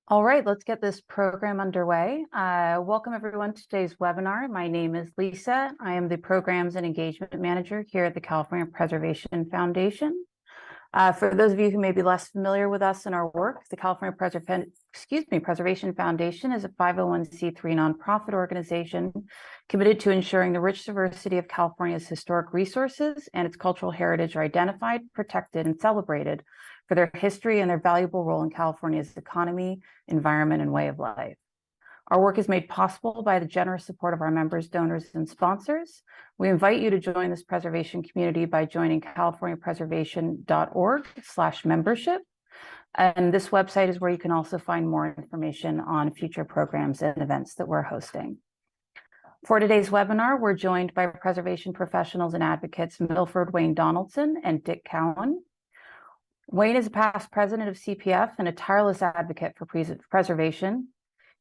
All right, let's get this program underway. Welcome everyone to today's webinar. My name is Lisa. I am the Programs and Engagement Manager here at the California Preservation Foundation. For those of you who may be less familiar with us and our work, the California Preservation Foundation is a 501c3 nonprofit organization committed to ensuring the rich diversity of California's historic resources and its cultural heritage are identified, protected, and celebrated for their history and their valuable role in California's economy, environment, and way of life. Our work is made possible by the generous support of our members, donors, and sponsors. We invite you to join this preservation community by joining californiapreservation.org/membership. And this website is where you can also find more information on future programs and events that we're hosting. For today's webinar, we're joined by preservation professionals and advocates Milford Wayne Donaldson and Dick Cowan. Wayne is a past president of CPF and a tireless advocate for preservation.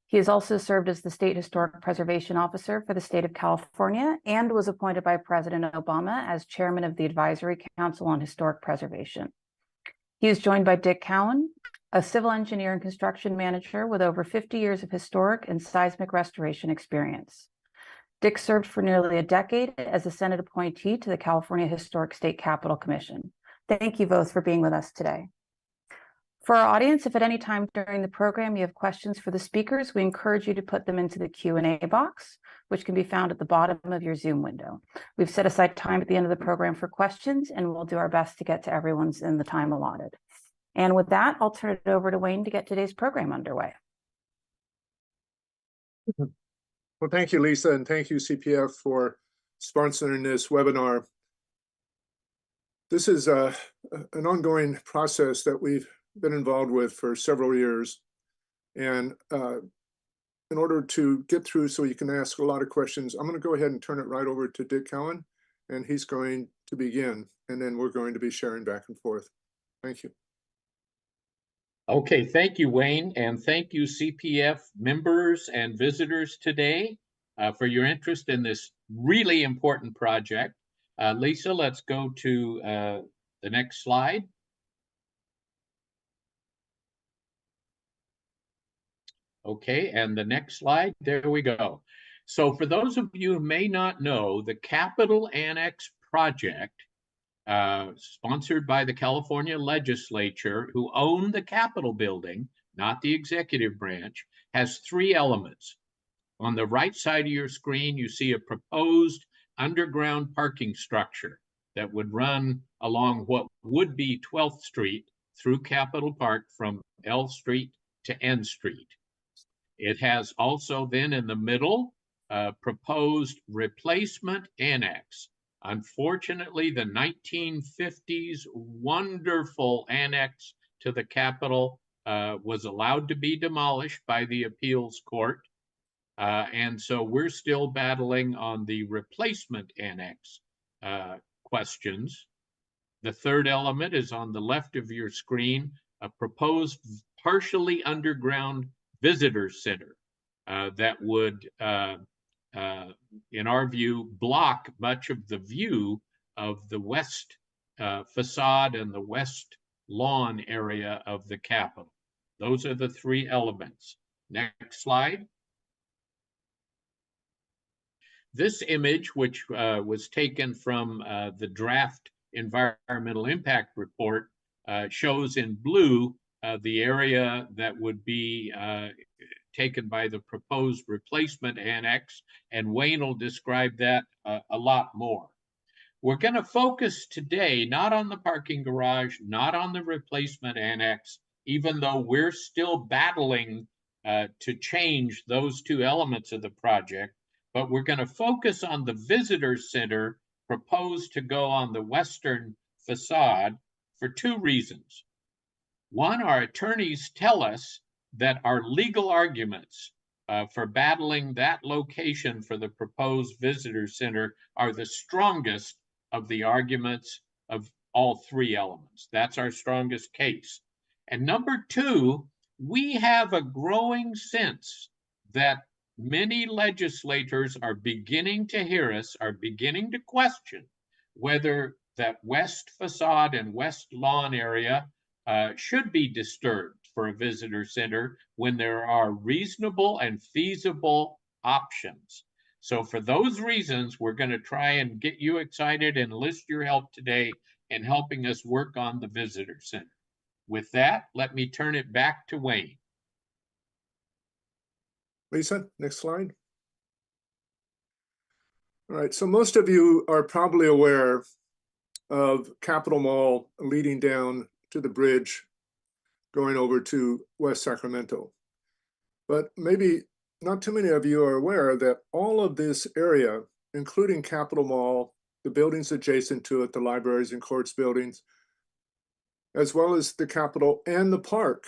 He has also served as the State Historic Preservation Officer for the state of California and was appointed by President Obama as chairman of the Advisory Council on Historic Preservation. He is joined by Dick Cowan, a civil engineer and construction manager with over 50 years of historic and seismic restoration experience. Dick served for nearly a decade as a Senate appointee to the California Historic State Capitol Commission. Thank you both for being with us today. For our audience, if at any time during the program you have questions for the speakers, we encourage you to put them into the Q&A box, which can be found at the bottom of your Zoom window. We've set aside time at the end of the program for questions, and we'll do our best to get to everyone's in the time allotted. And with that, I'll turn it over to Wayne to get today's program underway. Well, thank you, Lisa, and thank you, CPF, for sponsoring this webinar. This is an ongoing process that we've been involved with for several years. And in order to get through so you can ask a lot of questions, I'm going to go ahead and turn it right over to Dick Cowan, and he's going to begin, and then we're going to be sharing back and forth. Thank you. Okay, thank you, Wayne, and thank you, CPF members and visitors today for your interest in this really important project. Lisa, let's go to the next slide. Okay, and the next slide, there we go. So for those of you who may not know, the Capitol Annex project, sponsored by the California legislature, who own the Capitol building, not the executive branch, has three elements. On the right side of your screen, you see a proposed underground parking structure that would run along what would be 12th Street through Capitol Park from L Street to N Street. It has also then in the middle proposed replacement annex. Unfortunately, the 1950s wonderful annex to the Capitol was allowed to be demolished by the appeals court. And so we're still battling on the replacement annex questions. The third element is on the left of your screen, a proposed partially underground visitor center that would, in our view, block much of the view of the west facade and the west lawn area of the Capitol. Those are the three elements. Next slide. This image, which was taken from the draft environmental impact report, shows in blue the area that would be taken by the proposed replacement annex, and Wayne will describe that a lot more. We're going to focus today not on the parking garage, not on the replacement annex, even though we're still battling to change those two elements of the project, but we're going to focus on the visitor center proposed to go on the western facade for two reasons. One, our attorneys tell us that our legal arguments for battling that location for the proposed visitor center are the strongest of the arguments of all three elements. That's our strongest case. And number two, we have a growing sense that many legislators are beginning to hear us, are beginning to question whether that west facade and west lawn area should be disturbed for a visitor center when there are reasonable and feasible options. So for those reasons, we're going to try and get you excited and enlist your help today in helping us work on the visitor center. With that, let me turn it back to Wayne. Lisa, next slide. All right, so most of you are probably aware of Capitol Mall leading down to the bridge going over to West Sacramento. But maybe not too many of you are aware that all of this area, including Capitol Mall, the buildings adjacent to it, the libraries and courts buildings, as well as the Capitol and the park,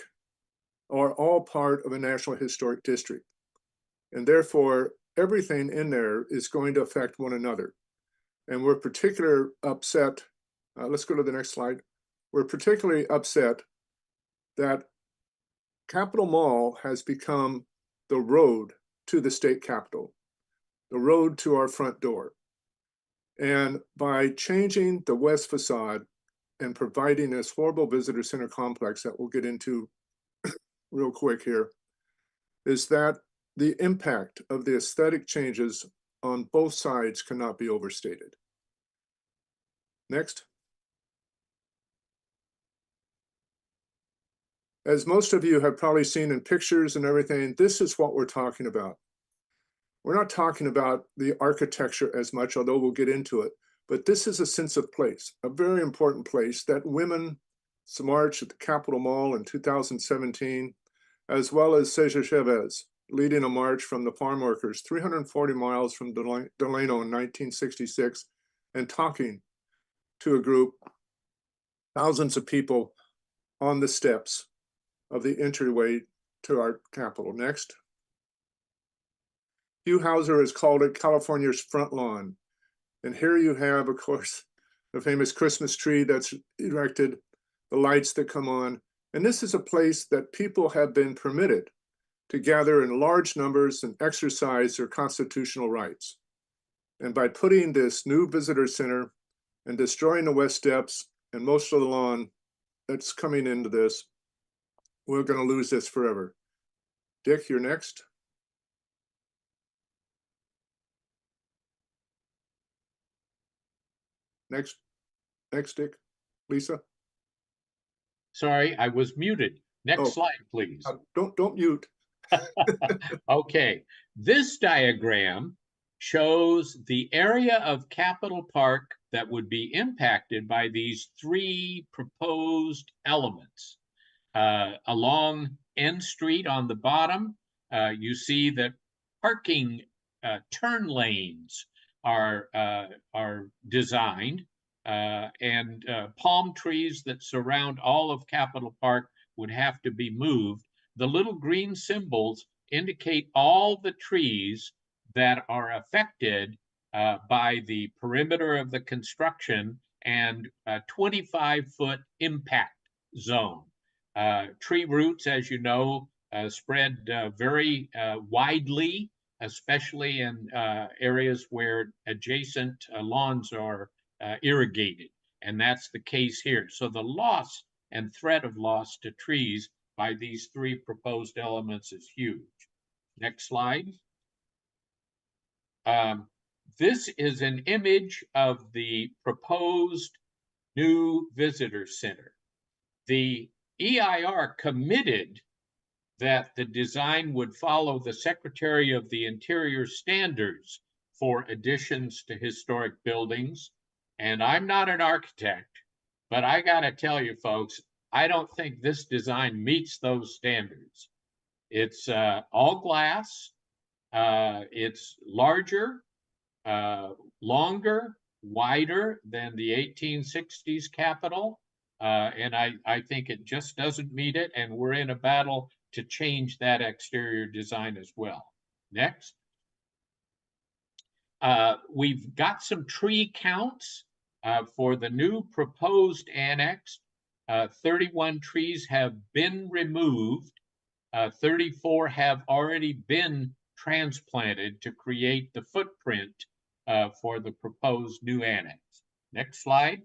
are all part of a National Historic District. And therefore, everything in there is going to affect one another. And we're particularly upset, let's go to the next slide. We're particularly upset that Capitol Mall has become the road to the state capitol, the road to our front door. And by changing the west facade and providing this horrible visitor center complex that we'll get into real quick here, is that the impact of the aesthetic changes on both sides cannot be overstated. Next. As most of you have probably seen in pictures and everything, this is what we're talking about. We're not talking about the architecture as much, although we'll get into it, but this is a sense of place, a very important place that women marched at the Capitol Mall in 2017, as well as Cesar Chavez leading a march from the farm workers 340 miles from Delano in 1966 and talking to a group, thousands of people on the steps of the entryway to our Capitol. Next. Hugh Hauser has called it California's front lawn. And here you have, of course, the famous Christmas tree that's erected, the lights that come on. And this is a place that people have been permitted to gather in large numbers and exercise their constitutional rights. And by putting this new visitor center and destroying the west steps and most of the lawn that's coming into this, we're going to lose this forever. Dick, you're next. Next, Dick. Lisa. Sorry, I was muted. Next slide, please. Don't mute. Okay, this diagram shows the area of Capitol Park that would be impacted by these three proposed elements. Along N Street on the bottom, you see that parking turn lanes are designed, and palm trees that surround all of Capitol Park would have to be moved. The little green symbols indicate all the trees that are affected by the perimeter of the construction and a 25-foot impact zone. Tree roots, as you know, spread very widely, especially in areas where adjacent lawns are irrigated. And that's the case here. So the loss and threat of loss to trees by these three proposed elements is huge. Next slide. This is an image of the proposed new visitor center. The EIR committed that the design would follow the Secretary of the Interior standards for additions to historic buildings. And I'm not an architect, but I gotta tell you folks, I don't think this design meets those standards. It's all glass, it's larger, longer, wider than the 1860s Capitol. And I think it just doesn't meet it. And we're in a battle to change that exterior design as well. Next. We've got some tree counts for the new proposed annex. 31 trees have been removed. 34 have already been transplanted to create the footprint for the proposed new annex. Next slide.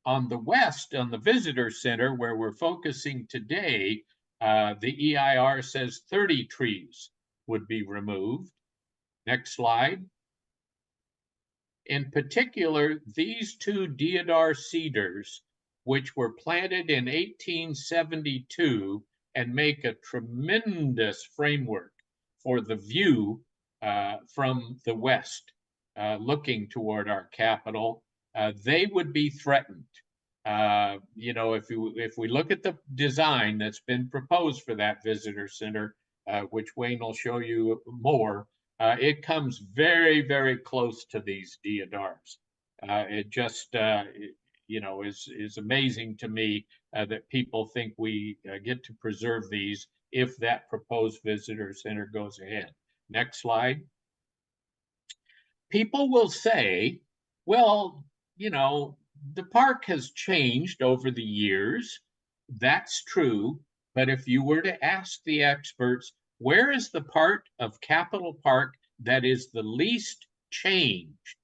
On the west, on the visitor center where we're focusing today, the EIR says 30 trees would be removed. Next slide. In particular, these two deodar cedars, which were planted in 1872 and make a tremendous framework for the view from the west, looking toward our capital, they would be threatened. You know, if we look at the design that's been proposed for that visitor center, which Wayne will show you more, it comes very, very close to these deodars. It just, you know, is amazing to me that people think we get to preserve these if that proposed visitor center goes ahead. Next slide. People will say, well, you know, the park has changed over the years. That's true. But if you were to ask the experts, where is the part of Capitol Park that is the least changed?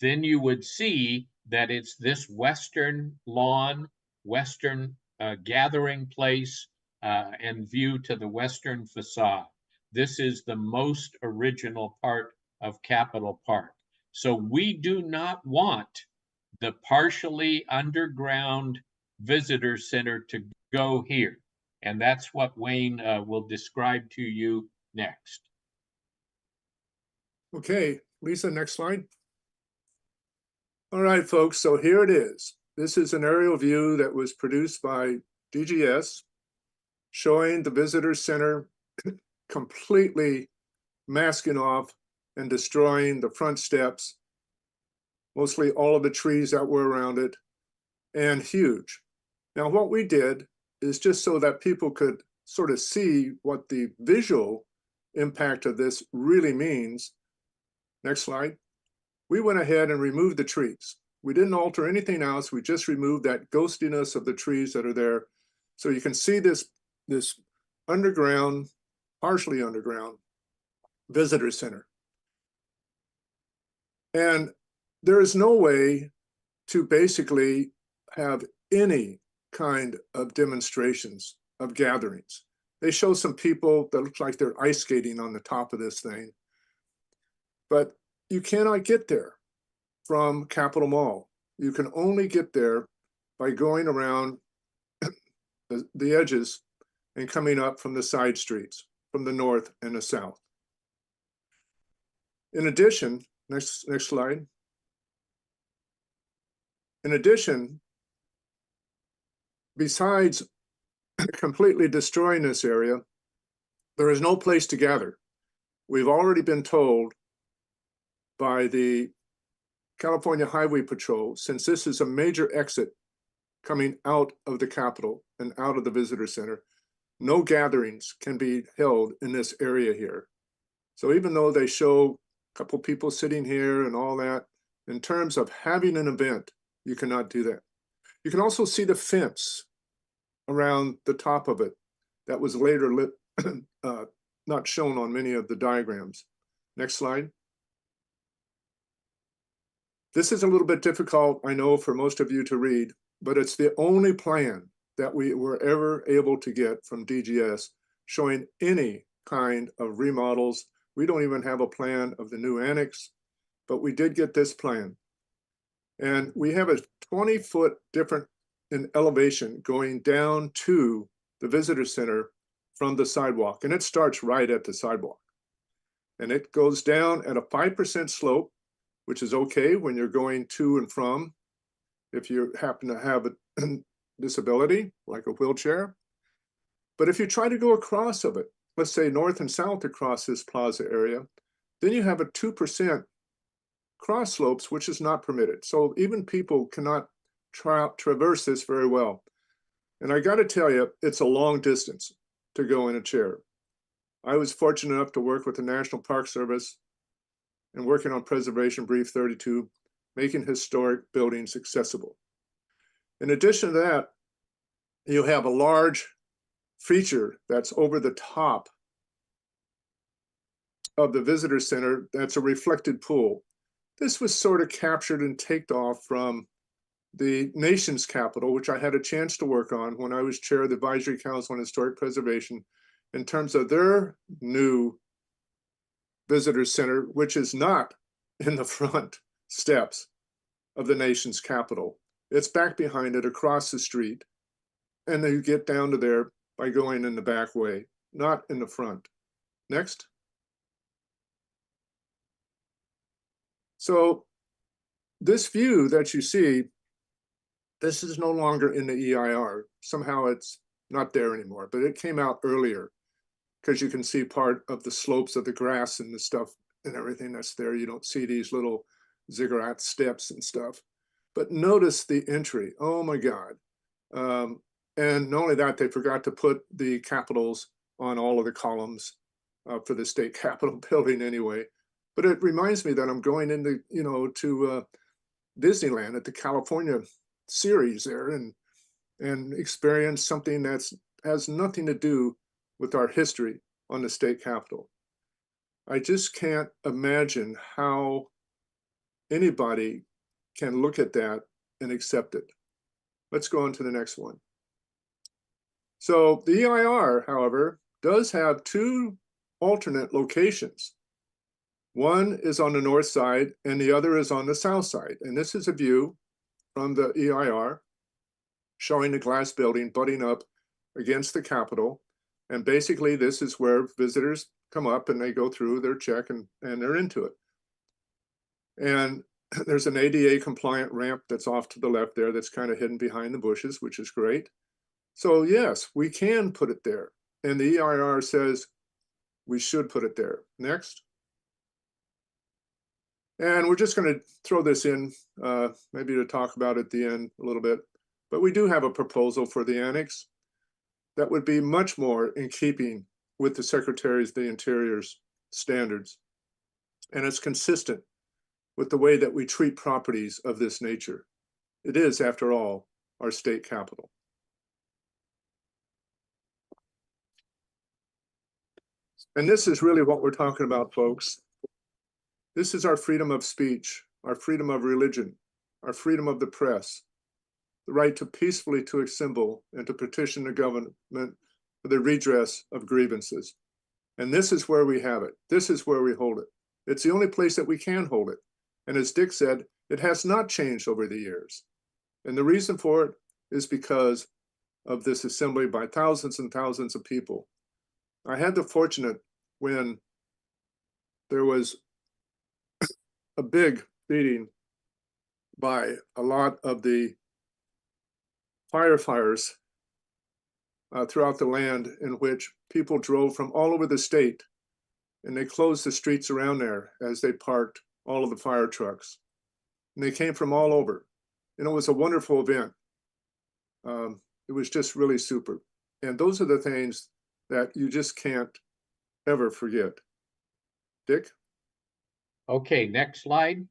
Then you would see that it's this western lawn, western gathering place, and view to the western facade. This is the most original part of Capitol Park. So we do not want the partially underground visitor center to go here. And that's what Wayne will describe to you next. Okay, Lisa, next slide. All right, folks, so here it is. This is an aerial view that was produced by DGS showing the visitor center completely masking off and destroying the front steps, mostly all of the trees that were around it, and huge. Now, what we did is just so that people could sort of see what the visual impact of this really means. Next slide. We went ahead and removed the trees. We didn't alter anything else. We just removed that ghostiness of the trees that are there. So you can see this underground, partially underground visitor center. And there is no way to basically have any kind of demonstrations of gatherings. They show some people that look like they're ice skating on the top of this thing, but you cannot get there from Capitol Mall. You can only get there by going around the edges and coming up from the side streets, from the north and the south. In addition, next slide. In addition, besides completely destroying this area, there is no place to gather. We've already been told by the California Highway Patrol, since this is a major exit coming out of the Capitol and out of the visitor center, no gatherings can be held in this area here. So even though they show a couple people sitting here and all that, in terms of having an event, you cannot do that. You can also see the fence around the top of it that was later lit, not shown on many of the diagrams. Next slide. This is a little bit difficult, I know, for most of you to read, but it's the only plan that we were ever able to get from DGS showing any kind of remodels. We don't even have a plan of the new annex, but we did get this plan. And we have a 20-foot difference in elevation going down to the visitor center from the sidewalk. And it starts right at the sidewalk. And it goes down at a 5% slope, which is okay when you're going to and from, if you happen to have a disability, like a wheelchair. But if you try to go across of it, let's say north and south across this plaza area, then you have a 2% cross slopes, which is not permitted. So even people cannot traverse this very well. And I got to tell you, it's a long distance to go in a chair. I was fortunate enough to work with the National Park Service and working on Preservation Brief 32, making historic buildings accessible. In addition to that, you have a large feature that's over the top of the visitor center that's a reflected pool. This was sort of captured and taken off from the nation's capital, which I had a chance to work on when I was chair of the Advisory Council on Historic Preservation, in terms of their new visitor center, which is not in the front steps of the nation's capital. It's back behind it across the street. And you get down to there by going in the back way, not in the front. Next. So this view that you see, this is no longer in the EIR. Somehow it's not there anymore, but it came out earlier because you can see part of the slopes of the grass and the stuff and everything that's there. You don't see these little ziggurat steps and stuff. But notice the entry. Oh my God. And not only that, they forgot to put the capitals on all of the columns for the state capitol building anyway. But it reminds me that I'm going into, to Disneyland at the California series there and experience something that's has nothing to do with our history on the state capitol. I just can't imagine how anybody can look at that and accept it. Let's go on to the next one. So the EIR, however, does have two alternate locations. One is on the north side and the other is on the south side. And this is a view from the EIR showing the glass building butting up against the Capitol. And basically this is where visitors come up and they go through their check and they're into it. And there's an ADA compliant ramp that's off to the left there that's kind of hidden behind the bushes, which is great. So yes, we can put it there. And the EIR says we should put it there. Next. And we're just going to throw this in, maybe to talk about at the end a little bit. But we do have a proposal for the annex that would be much more in keeping with the Secretary of the Interior's standards. And it's consistent with the way that we treat properties of this nature. It is, after all, our state capital. And this is really what we're talking about, folks. This is our freedom of speech, our freedom of religion, our freedom of the press, the right to peacefully to assemble and to petition the government for the redress of grievances. And this is where we have it. This is where we hold it. It's the only place that we can hold it. And as Dick said, it has not changed over the years. And the reason for it is because of this assembly by thousands and thousands of people. I had the fortunate when there was a big meeting by a lot of the firefighters throughout the land, in which people drove from all over the state and they closed the streets around there as they parked all of the fire trucks. And they came from all over. And it was a wonderful event. It was just really super. And those are the things that you just can't ever forget. Dick? Okay, next slide.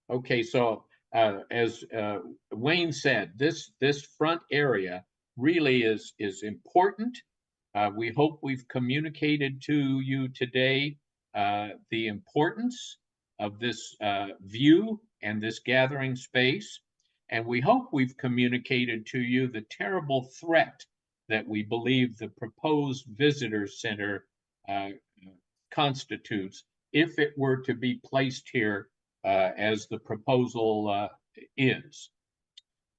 Okay, so as Wayne said, this front area really is important. We hope we've communicated to you today the importance of this view and this gathering space. And we hope we've communicated to you the terrible threat that we believe the proposed visitor center constitutes if it were to be placed here as the proposal is.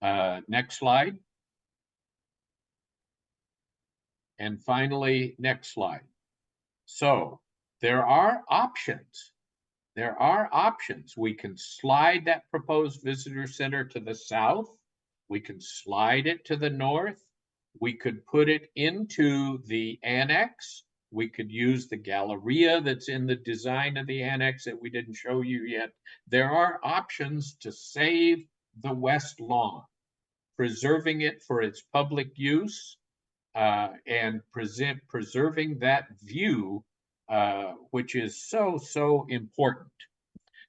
Next slide. And finally, next slide. So there are options. There are options. We can slide that proposed visitor center to the south. We can slide it to the north. We could put it into the annex. We could use the Galleria that's in the design of the annex that we didn't show you yet. There are options to save the West Lawn, preserving it for its public use and preserving that view, which is so important.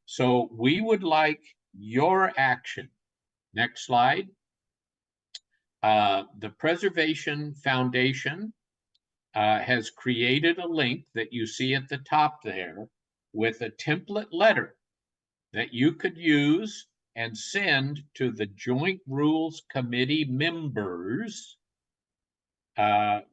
So we would like your action. Next slide. The Preservation Foundation has created a link that you see at the top there with a template letter that you could use and send to the Joint Rules Committee members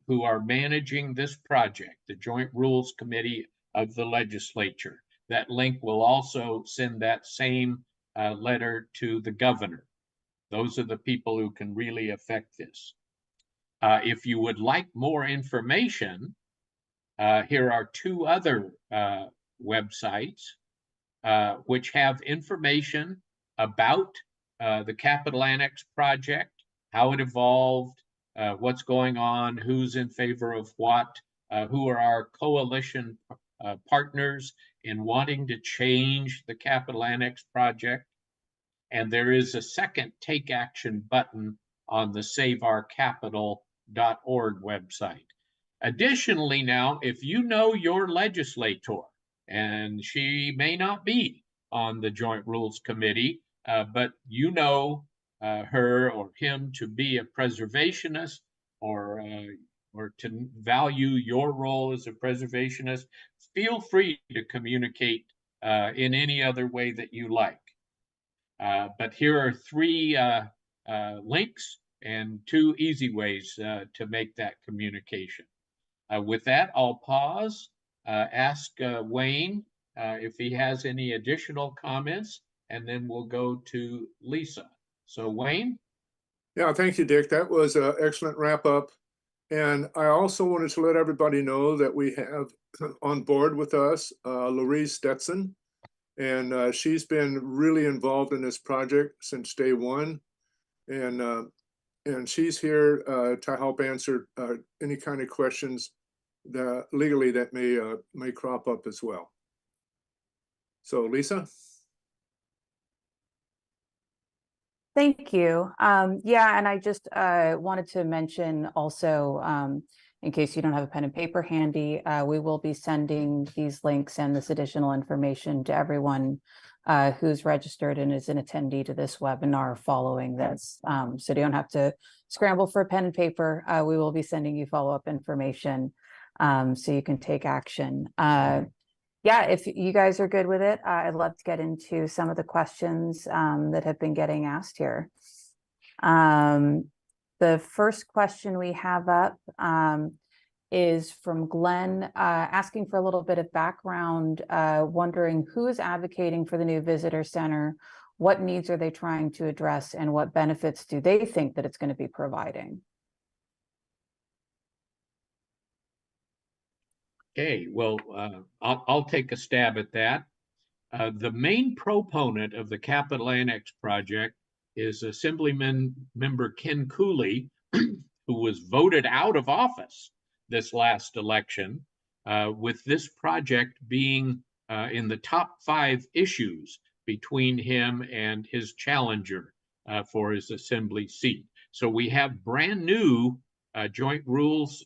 who are managing this project, the Joint Rules Committee of the legislature. That link will also send that same letter to the governor. Those are the people who can really affect this. If you would like more information, here are two other websites which have information about the Capital Annex project, how it evolved, what's going on, who's in favor of what, who are our coalition partners in wanting to change the Capital Annex project. And there is a second Take Action button on the saveourcapital.org website. Additionally, now, if you know your legislator, and she may not be on the Joint Rules Committee, but you know her or him to be a preservationist or to value your role as a preservationist, feel free to communicate in any other way that you like. But here are three links and two easy ways to make that communication. With that, I'll pause, ask Wayne if he has any additional comments, and then we'll go to Lisa. So Wayne? Yeah, thank you, Dick. That was an excellent wrap up. And I also wanted to let everybody know that we have on board with us Louise Stetson. And she's been really involved in this project since day one. And she's here to help answer any kind of questions that legally that may crop up as well. So Lisa? Thank you. Yeah, and I just wanted to mention also, in case you don't have a pen and paper handy, we will be sending these links and this additional information to everyone who's registered and is an attendee to this webinar following this. So you don't have to scramble for a pen and paper. We will be sending you follow-up information so you can take action. Yeah, if you guys are good with it, I'd love to get into some of the questions that have been getting asked here. The first question we have up is from Glenn, asking for a little bit of background, wondering who is advocating for the new visitor center, what needs are they trying to address, and what benefits do they think that it's going to be providing? Okay, well, I'll take a stab at that. The main proponent of the Capital Annex project is Assemblyman member Ken Cooley, who was voted out of office this last election, with this project being in the top 5 issues between him and his challenger for his assembly seat. So we have brand new Joint Rules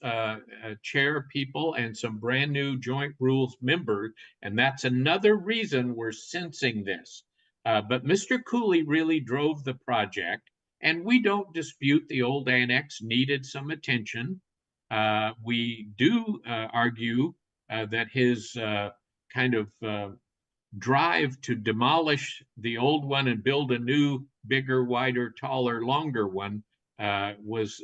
chair people and some brand new Joint Rules members, and that's another reason we're sensing this. But Mr. Cooley really drove the project, and we don't dispute the old annex needed some attention. We do argue that his kind of drive to demolish the old one and build a new, bigger, wider, taller, longer one was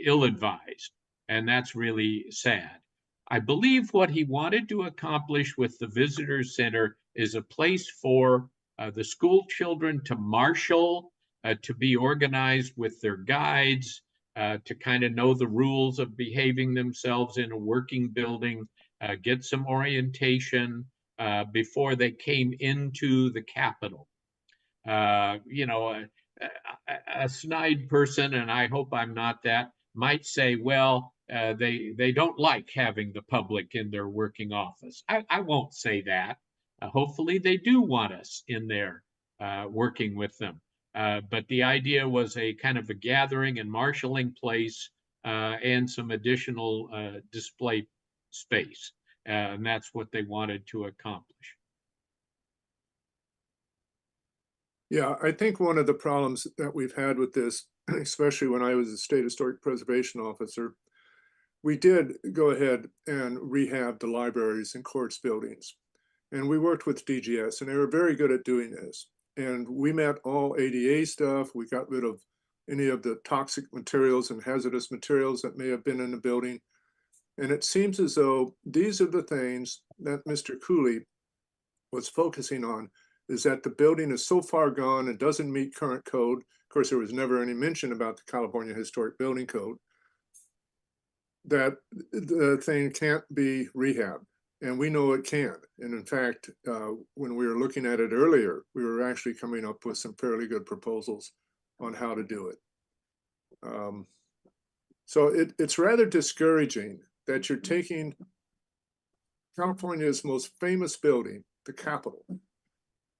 ill-advised, and that's really sad. I believe what he wanted to accomplish with the visitor center is a place for the school children to marshal, to be organized with their guides, to kind of know the rules of behaving themselves in a working building, get some orientation before they came into the Capitol. You know, a snide person, and I hope I'm not that, might say, well, they don't like having the public in their working office. I won't say that. Hopefully they do want us in there working with them. But the idea was a kind of a gathering and marshalling place and some additional display space. And that's what they wanted to accomplish. Yeah, I think one of the problems that we've had with this, especially when I was a state historic preservation officer, we did go ahead and rehab the libraries and courts buildings. And we worked with DGS, and they were very good at doing this. And we met all ADA stuff. We got rid of any of the toxic materials and hazardous materials that may have been in the building. And it seems as though these are the things that Mr. Cooley was focusing on, is that the building is so far gone and doesn't meet current code. Of course, there was never any mention about the California Historic Building Code, that the thing can't be rehabbed. And we know it can. And in fact, when we were looking at it earlier, we were actually coming up with some fairly good proposals on how to do it. So it's rather discouraging that you're taking California's most famous building, the Capitol,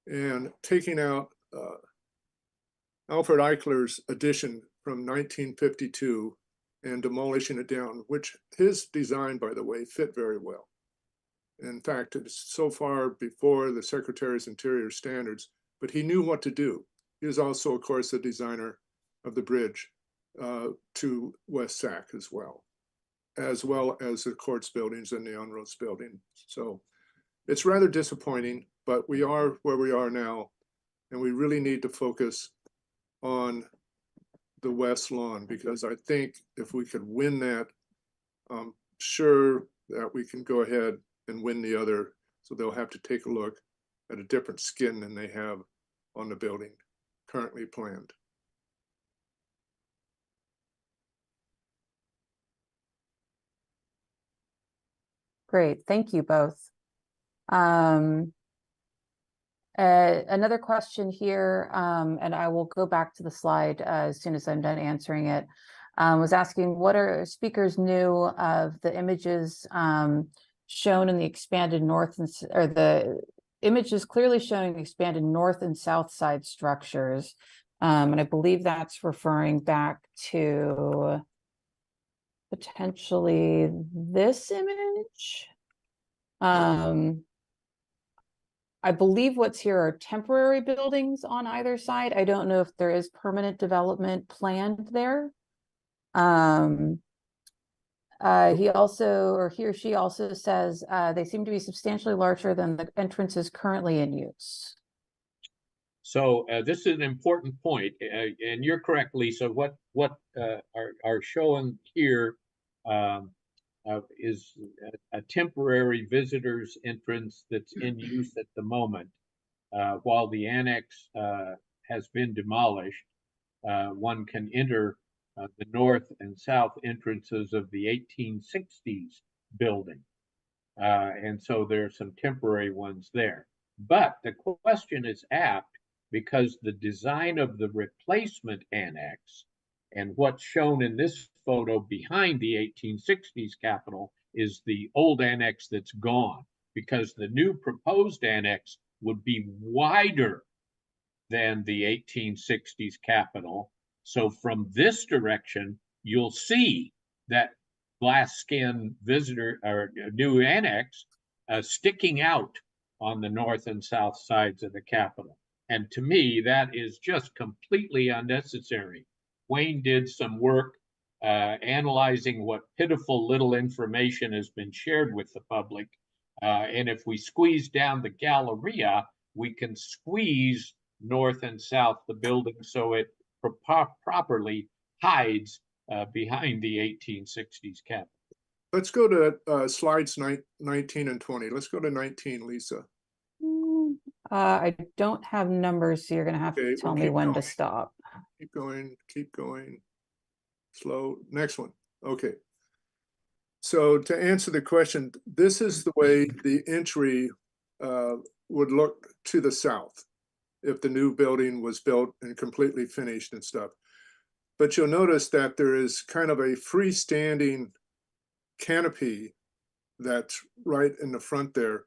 and taking out Alfred Eichler's addition from 1952 and demolishing it down, which his design, by the way, fit very well. In fact, it's so far before the Secretary's Interior standards, but he knew what to do. He was also, of course, the designer of the bridge to West Sac as well as the courts buildings and the on-roads building. So it's rather disappointing, but we are where we are now, and we really need to focus on the West Lawn, because I think if we could win that, I'm sure that we can go ahead and win the other. So they'll have to take a look at a different skin than they have on the building currently planned. Great, thank you both. Another question here, and I will go back to the slide as soon as I'm done answering it, was asking what are speakers knew of the images shown in the expanded north and, or the images clearly showing expanded north and south side structures. And I believe that's referring back to potentially this image. I believe what's here are temporary buildings on either side. I don't know if there is permanent development planned there. He also, or he or she also says they seem to be substantially larger than the entrances currently in use. So this is an important point, and you're correct, Lisa. What are shown here is a temporary visitors entrance that's in use at the moment, while the annex has been demolished. One can enter the north and south entrances of the 1860s building, and so there are some temporary ones there. But the question is apt, because the design of the replacement annex and what's shown in this photo behind the 1860s Capitol is the old annex that's gone, because the new proposed annex would be wider than the 1860s Capitol. So from this direction, you'll see that glass skin visitor or new annex sticking out on the north and south sides of the Capitol. And to me, that is just completely unnecessary. Wayne did some work analyzing what pitiful little information has been shared with the public. And if we squeeze down the Galleria, we can squeeze north and south the building so it properly hides behind the 1860s Capitol. Let's go to slides 19 and 20. Let's go to 19, Lisa. I don't have numbers, so you're going to have to tell me when to stop. Keep going. Slow. Next one. Okay. So to answer the question, this is the way the entry would look to the south if the new building was built and completely finished and stuff. But you'll notice that there is kind of a freestanding canopy that's right in the front there.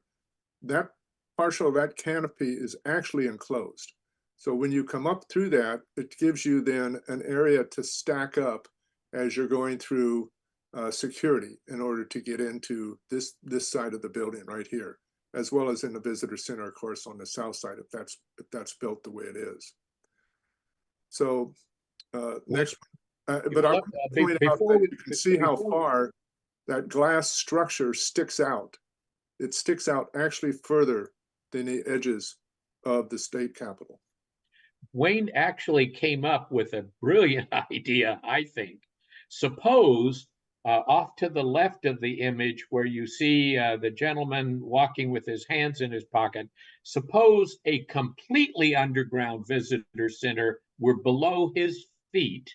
That partial of that canopy is actually enclosed. So when you come up through that, it gives you then an area to stack up as you're going through security in order to get into this side of the building right here, as well as in the visitor center, of course, on the south side, if that's built the way it is. So next, but I'll point out that you can see how far that glass structure sticks out. it sticks out actually further than the edges of the state capitol. Wayne actually came up with a brilliant idea, I think. Suppose off to the left of the image where you see the gentleman walking with his hands in his pocket, suppose a completely underground visitor center were below his feet.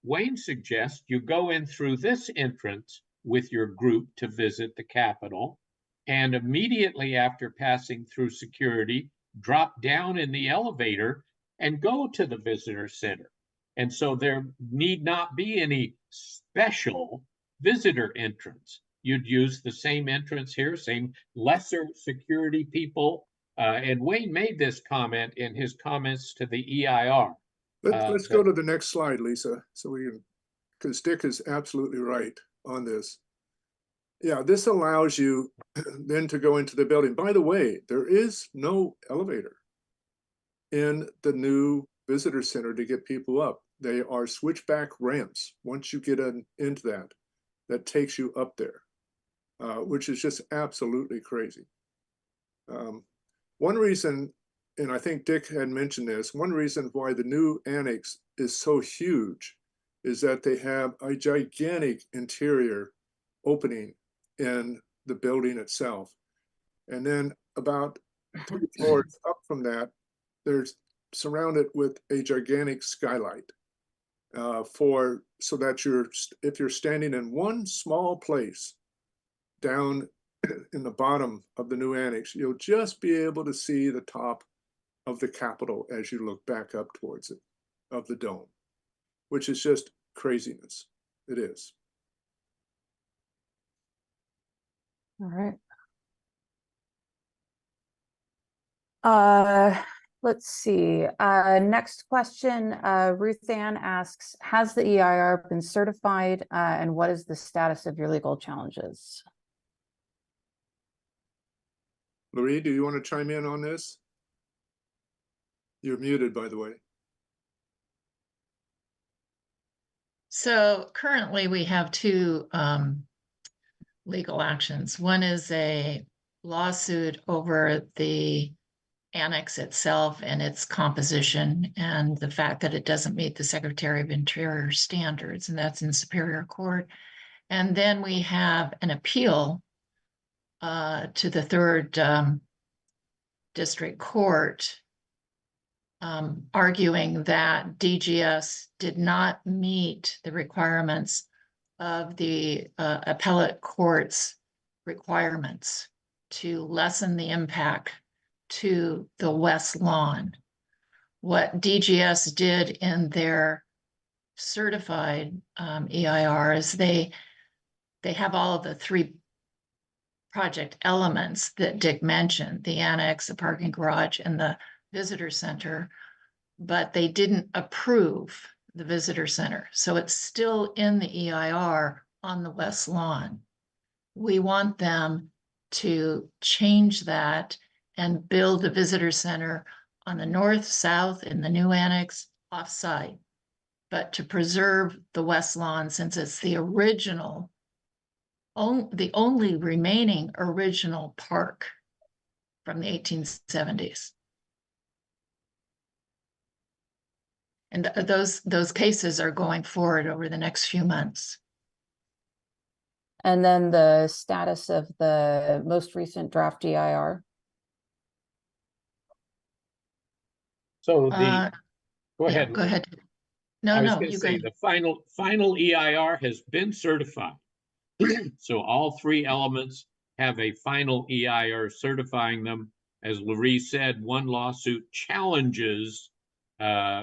Wayne suggests you go in through this entrance with your group to visit the Capitol, and immediately after passing through security, drop down in the elevator and go to the visitor center. And so there need not be any special visitor entrance. You'd use the same entrance here, same lesser security people. And Wayne made this comment in his comments to the EIR. Let's go to the next slide, Lisa, so we can, because Dick is absolutely right on this. Yeah, this allows you then to go into the building. By the way, there is no elevator in the new visitor center to get people up. They are switchback ramps. Once you get into that, that takes you up there, which is just absolutely crazy. One reason, and I think Dick had mentioned this, one reason why the new annex is so huge is that they have a gigantic interior opening in the building itself. And then about 3 floors up from that, there's surrounded with a gigantic skylight so that if you're standing in one small place down in the bottom of the new annex, you'll just be able to see the top of the Capitol as you look back up towards it, of the dome, which is just craziness. It is. All right. Let's see. Next question. Ruth Ann asks, has the EIR been certified and what is the status of your legal challenges? Loree, do you want to chime in on this? You're muted, by the way. So currently we have two legal actions. One is a lawsuit over the annex itself and its composition and the fact that it doesn't meet the Secretary of Interior standards, and that's in Superior Court. And then we have an appeal to the Third District Court arguing that DGS did not meet the requirements of the appellate court's requirements to lessen the impact to the west lawn. What DGS did in their certified EIR is they have all of the 3 project elements that Dick mentioned, the annex, the parking garage, and the visitor center, but they didn't approve the visitor center. So it's still in the EIR on the west lawn. We want them to change that and build the visitor center on the north, south, in the new annex off-site, but to preserve the west lawn since it's the original, the only remaining original park from the 1870s. And those cases are going forward over the next few months. And then the status of the most recent draft EIR. So Go ahead. Go ahead. No, I was no, going to you say go. the final EIR has been certified. So all 3 elements have a final EIR certifying them. As Loree said, one lawsuit challenges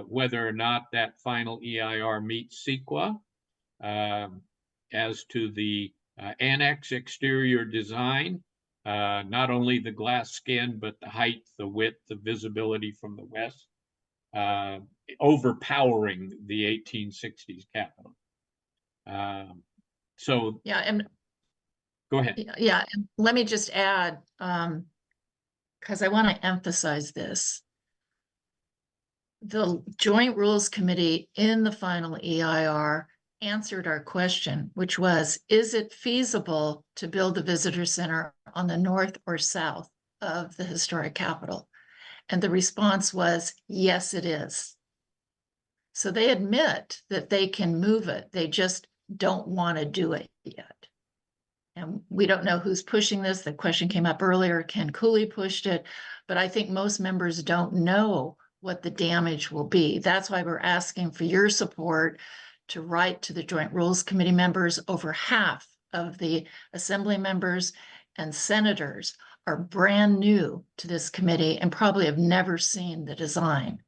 whether or not that final EIR meets CEQA. As to the annex exterior design, not only the glass skin, but the height, the width, the visibility from the west, overpowering the 1860s Capitol. So Yeah, and go ahead. yeah, and let me just add, because I want to emphasize this. The Joint Rules Committee in the final EIR answered our question, which was, is it feasible to build the visitor center on the north or south of the historic Capitol? And the response was, yes, it is. So they admit that they can move it. They just don't want to do it yet. And we don't know who's pushing this. The question came up earlier. Ken Cooley pushed it, but I think most members don't know what the damage will be. That's why we're asking for your support to write to the Joint Rules Committee members. Over half of the assembly members and senators are brand new to this committee and probably have never seen the design.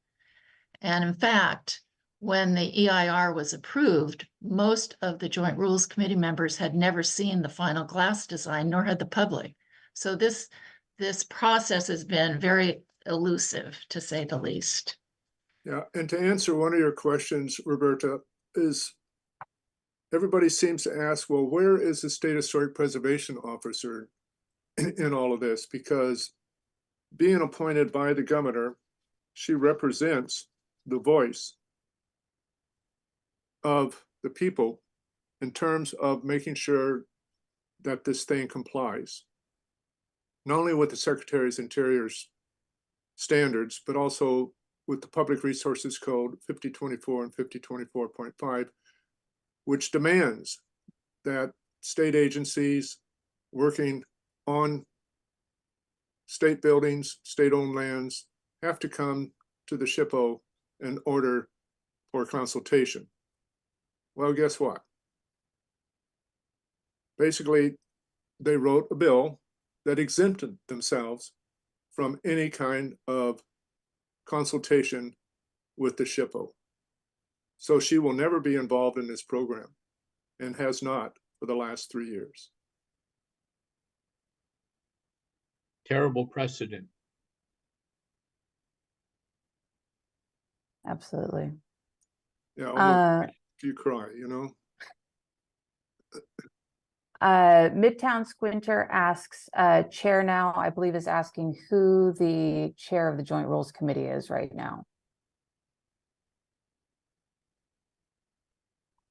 And in fact, when the EIR was approved, most of the Joint Rules Committee members had never seen the final glass design, nor had the public. So this process has been very elusive, to say the least. Yeah, and to answer one of your questions, Roberta, is everybody seems to ask, well, where is the State Historic Preservation Officer in all of this? Because being appointed by the governor, she represents the voice of the people in terms of making sure that this thing complies, not only with the Secretary's Interior's standards, but also with the Public Resources Code 5024 and 5024.5, which demands that state agencies working on state buildings, state-owned lands, have to come to the SHPO in order for consultation. Well, guess what? Basically, they wrote a bill that exempted themselves from any kind of consultation with the SHPO. So she will never be involved in this program and has not for the last 3 years. Terrible precedent. Absolutely. Yeah, almost makes you cry, you know? Midtown Squinter asks, Chair now, I believe, is asking who the chair of the Joint Rules Committee is right now.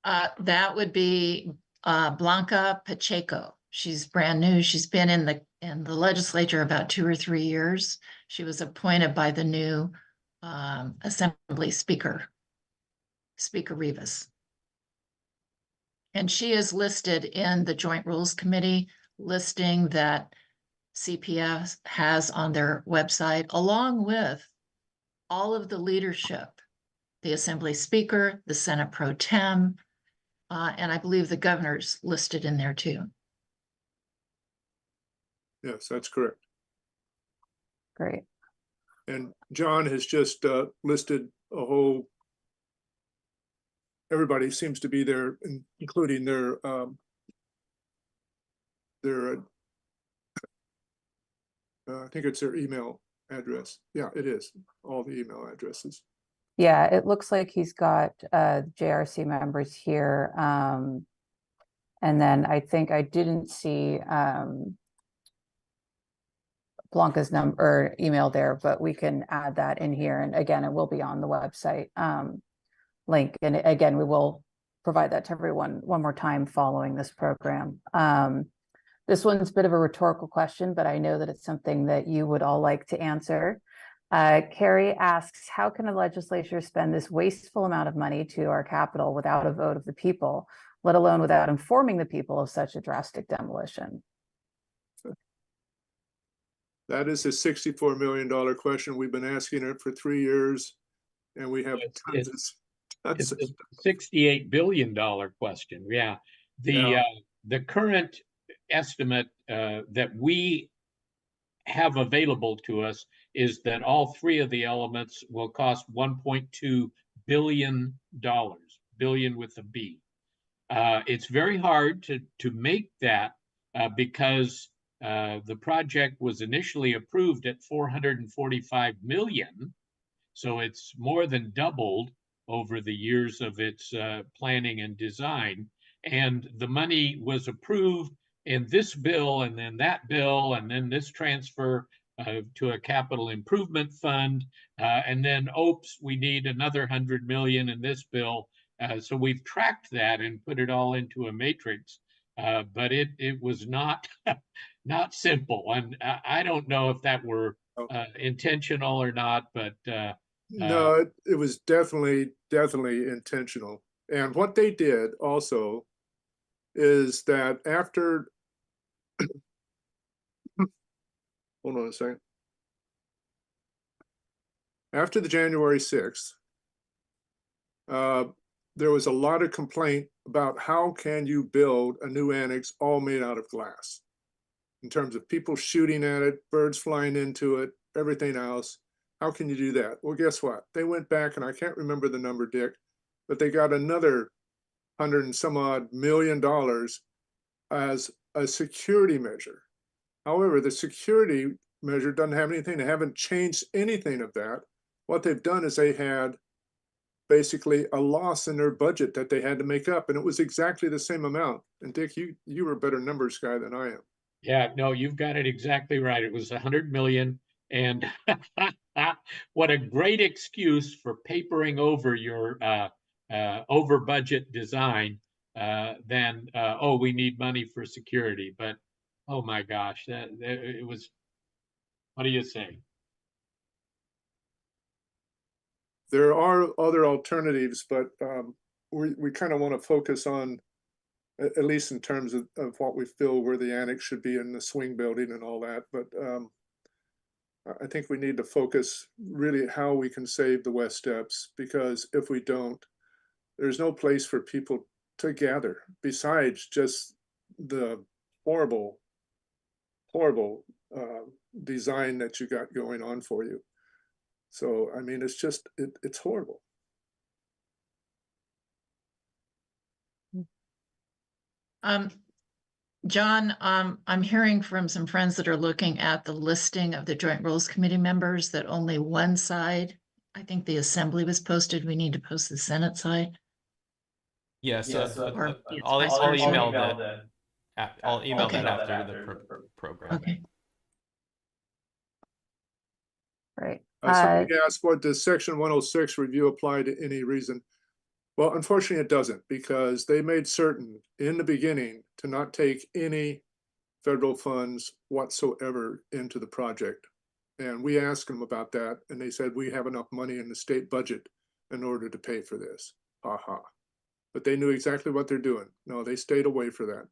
That would be Blanca Pacheco. She's brand new. She's been in the legislature about 2 or 3 years. She was appointed by the new Assembly Speaker, Speaker Rivas. And she is listed in the Joint Rules Committee listing that CPF has on their website, along with all of the leadership, the Assembly Speaker, the Senate Pro Tem, and I believe the governor's listed in there too. Yes, that's correct. Great. And John has just listed a whole, everybody seems to be there, including their I think it's their email address. Yeah, it is, all the email addresses. Yeah, it looks like he's got JRC members here. And then I think I didn't see Blanca's number or email there, but we can add that in here. And again, it will be on the website link. And again, we will provide that to everyone one more time following this program. This one's a bit of a rhetorical question, but I know that it's something that you would all like to answer. Carrie asks, how can a legislature spend this wasteful amount of money to our capital without a vote of the people, let alone without informing the people of such a drastic demolition? That is a $64 million question. We've been asking it for 3 years, and we have It's tons of a $68 billion question. Yeah. The current estimate that we have available to us is that all 3 of the elements will cost $1.2 billion, billion with a B. It's very hard to make that because the project was initially approved at 445 million. So it's more than doubled over the years of its planning and design. And the money was approved in this bill, and then that bill, and then this transfer to a capital improvement fund. And then, oops, we need another 100 million in this bill. So we've tracked that and put it all into a matrix, but it was not not simple. And I don't know if that were intentional or not, but No, it was definitely intentional. And what they did also is that after, hold on a second. After the January 6th, there was a lot of complaint about how can you build a new annex all made out of glass, in terms of people shooting at it, birds flying into it, everything else. How can you do that? Well, guess what? They went back, and I can't remember the number, Dick, but they got another $100 and some odd million as a security measure. However, the security measure doesn't have anything. They haven't changed anything of that. What they've done is they had basically a loss in their budget that they had to make up, and it was exactly the same amount. And Dick, you were a better numbers guy than I am. yeah, no, you've got it exactly right. It was 100 million. And what a great excuse for papering over your over budget design than, oh, we need money for security. But oh my gosh, it was, what do you say? There are other alternatives, but we kind of want to focus on, at least in terms of what we feel where the annex should be in the swing building and all that. But I think we need to focus really how we can save the West Steps, because if we don't, there's no place for people to gather besides just the horrible design that you got going on for you. So, I mean, it's just, it's horrible. John, I'm hearing from some friends that are looking at the listing of the Joint Rules Committee members that only one side, I think the Assembly was posted. We need to post the Senate side. Yeah, so Or I'll email that. I'll email Okay. that after the program. Okay. Right. Somebody asked, what does section 106 review apply to any reason? Well, unfortunately it doesn't, because they made certain in the beginning to not take any federal funds whatsoever into the project. And we asked them about that, and they said, we have enough money in the state budget in order to pay for this. Ha ha. But they knew exactly what they're doing. No, they stayed away for that.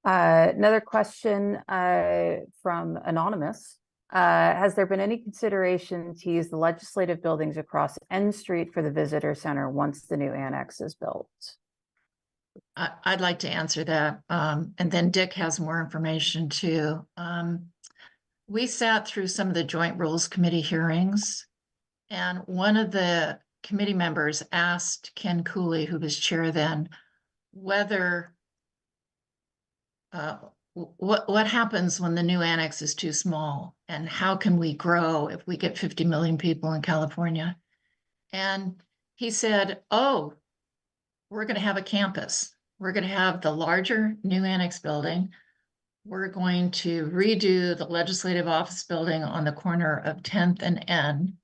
Another question from Anonymous. Has there been any consideration to use the legislative buildings across N Street for the visitor center once the new annex is built? I'd like to answer that. And then Dick has more information too. We sat through some of the Joint Rules Committee hearings, and one of the committee members asked Ken Cooley, who was chair then, whether what happens when the new annex is too small, and how can we grow if we get 50 million people in California? And he said, oh, we're going to have a campus. We're going to have the larger new annex building. We're going to redo the legislative office building on the corner of 10th and N.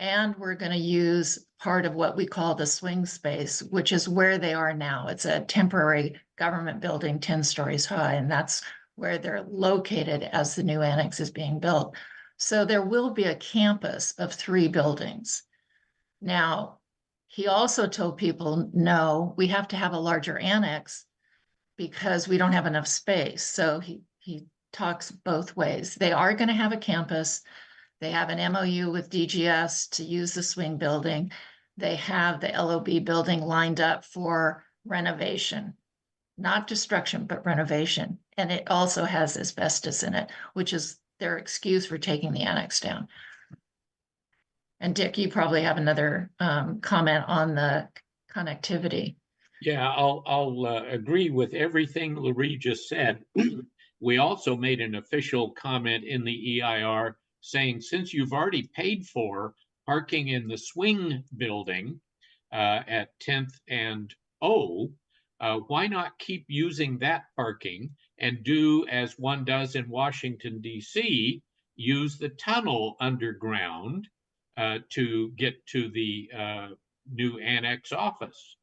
And we're going to use part of what we call the swing space, which is where they are now. It's a temporary government building 10 stories high, and that's where they're located as the new annex is being built. So there will be a campus of 3 buildings. Now, he also told people, no, we have to have a larger annex because we don't have enough space. So he talks both ways. They are going to have a campus. They have an MOU with DGS to use the swing building. They have the LOB building lined up for renovation, not destruction, but renovation. And it also has asbestos in it, which is their excuse for taking the annex down. And Dick, you probably have another comment on the connectivity. Yeah, I'll agree with everything Loree just said. We also made an official comment in the EIR saying, since you've already paid for parking in the swing building at 10th and O, why not keep using that parking and do as one does in Washington, D.C., use the tunnel underground to get to the new annex office.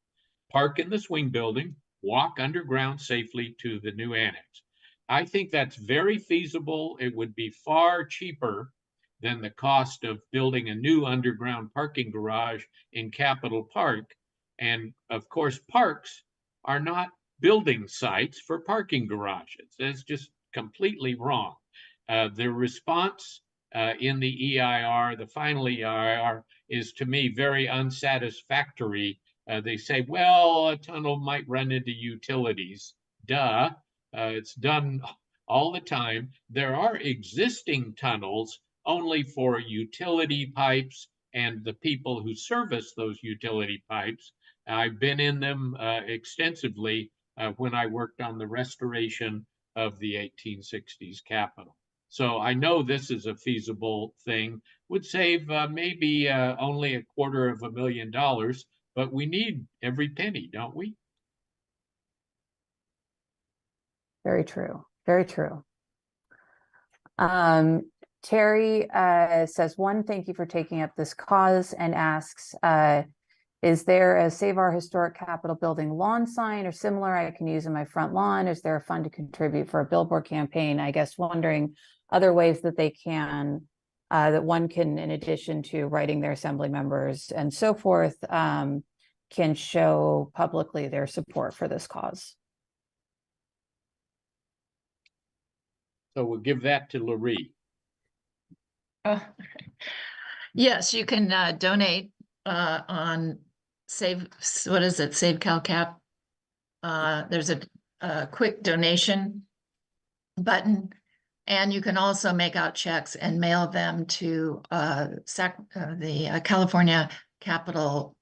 Park in the swing building, walk underground safely to the new annex. I think that's very feasible. It would be far cheaper than the cost of building a new underground parking garage in Capitol Park. And of course, parks are not building sites for parking garages. That's just completely wrong. The response in the EIR, the final EIR, is to me very unsatisfactory. They say, well, a tunnel might run into utilities. Duh, it's done all the time. There are existing tunnels only for utility pipes and the people who service those utility pipes. I've been in them extensively when I worked on the restoration of the 1860s Capitol. So I know this is a feasible thing, would save maybe only $250,000, but we need every penny, don't we? Very true. Very true. Terry says, one, thank you for taking up this cause, and asks, is there a Save Our Historic Capitol Building lawn sign or similar I can use in my front lawn? Is there a fund to contribute for a billboard campaign? I guess wondering other ways that they can, that one can, in addition to writing their assembly members and so forth, can show publicly their support for this cause. So we'll give that to Loree. Yes, you can donate on Save, what is it, Save CalCap. There's a quick donation button, and you can also make out checks and mail them to the California Capitol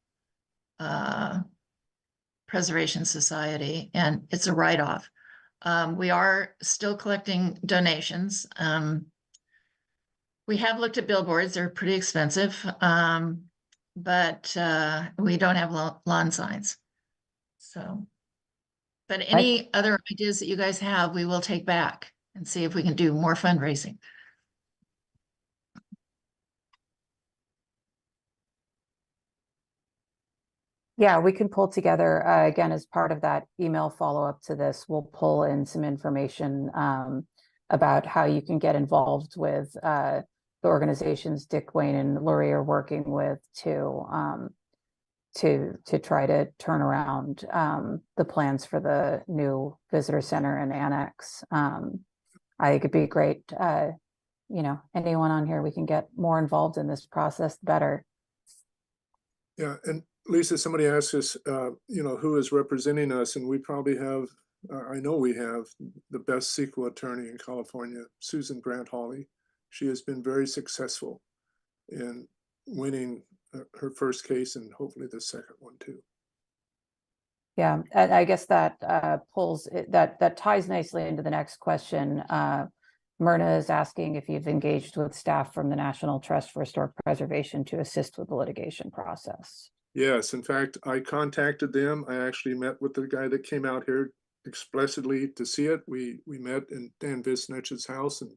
Preservation Society, and it's a write-off. We are still collecting donations. We have looked at billboards, they're pretty expensive, but we don't have lawn signs. So, but any other ideas that you guys have, we will take back and see if we can do more fundraising. Yeah, we can pull together, again, as part of that email follow-up to this, we'll pull in some information about how you can get involved with the organizations Dick, Wayne, and Loree are working with to try to turn around the plans for the new visitor center and annex. I think it'd be great, you know, anyone on here we can get more involved in this process, the better. Yeah, and Lisa, somebody asked us, you know, who is representing us, and we probably have, I know we have the best CEQA attorney in California, Susan Grant Hawley. She has been very successful in winning her first case and hopefully the second one too. Yeah, and I guess that that ties nicely into the next question. Myrna is asking if you've engaged with staff from the National Trust for Historic Preservation to assist with the litigation process. Yes, in fact, I contacted them. I actually met with the guy that came out here explicitly to see it. We met in Dan Visnich's house and